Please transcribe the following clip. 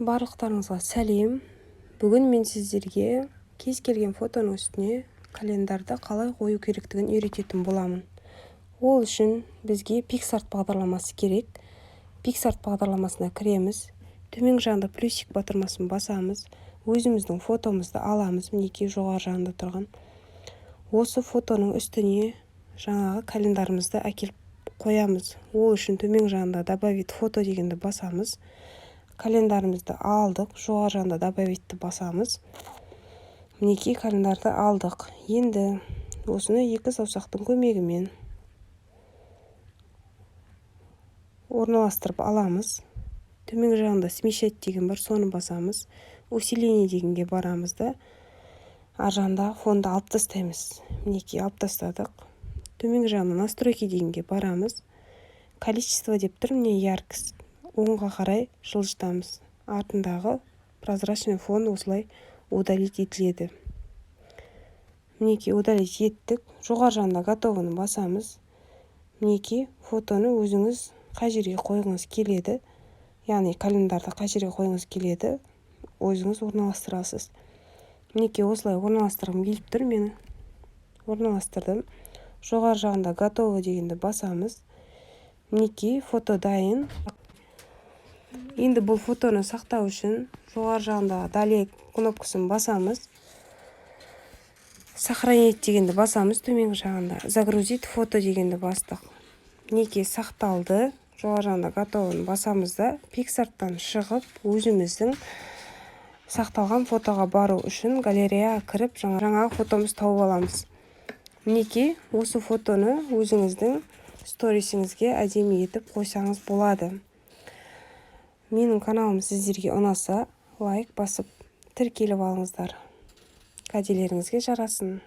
Барлықтарыңызға сәлем. Бүгін мен сіздерге кез келген фотоның үстіне календарды қалай қою керектігін үйрететін боламын. Ол үшін бізге PicsArt бағдарламасы керек. PicsArt бағдарламасына кіреміз. Төмен жағында плюсик батырмасын басамыз. Өзіміздің фотомызды аламыз. Мінекей жоғары жағында тұрған. Осы фотоның үстіне жаңағы календарымызды әкеліп қоямыз. Ол үшін төмен жағында добавить фото дегенді басамыз. Календарымызды алдық, жоғары жағында добавитті басамыз. Мінекей календарды алдық. Енді осыны екі саусақтың көмегімен орналастырып аламыз. Төмен жағында смещать деген бар, соны басамыз. Усиление дегенге барамыз да ар жағында фонды алып тастаймыз. Мінекей алып тастадық. Төмен жағында настройки дегенге барамыз. Количество деп тұр, міне яркость. Оңға қарай жылжытамыз. Артындағы прозрачный фон осылай удалить етіледі. Мінекей удалить еттік. Жоғары жағында готовыны басамыз. Мінекей фотоны өзіңіз қай жерге қойғыңыз келеді. Яғни календарды қай жерге қойғыңыз келеді. Өзіңіз орналастырасыз. Мінекей осылай орналастырғым келіп тұр, мені орналастырдым. Жоғары жағында готовы дегенді басамыз. Мінекей фото дайын. Енді бұл фотоны сақтау үшін жоғары жағында далее кнопкасын басамыз. Сохранить дегенді басамыз. Төмен жағында загрузить фото дегенді бастық. Мінекей сақталды. Жоғары жағында готовын басамыз да PicsArt'тан шығып, өзіміздің сақталған фотоға бару үшін галереяға кіріп, жаңа фотомыз тауып аламыз. Мінекей осы фотоны өзіңіздің сторисіңізге әдемі етіп қойсаңыз болады. Менің каналым сіздерге ұнаса, лайк басып, тіркеліп алыңыздар. Кәделеріңізге жарасын.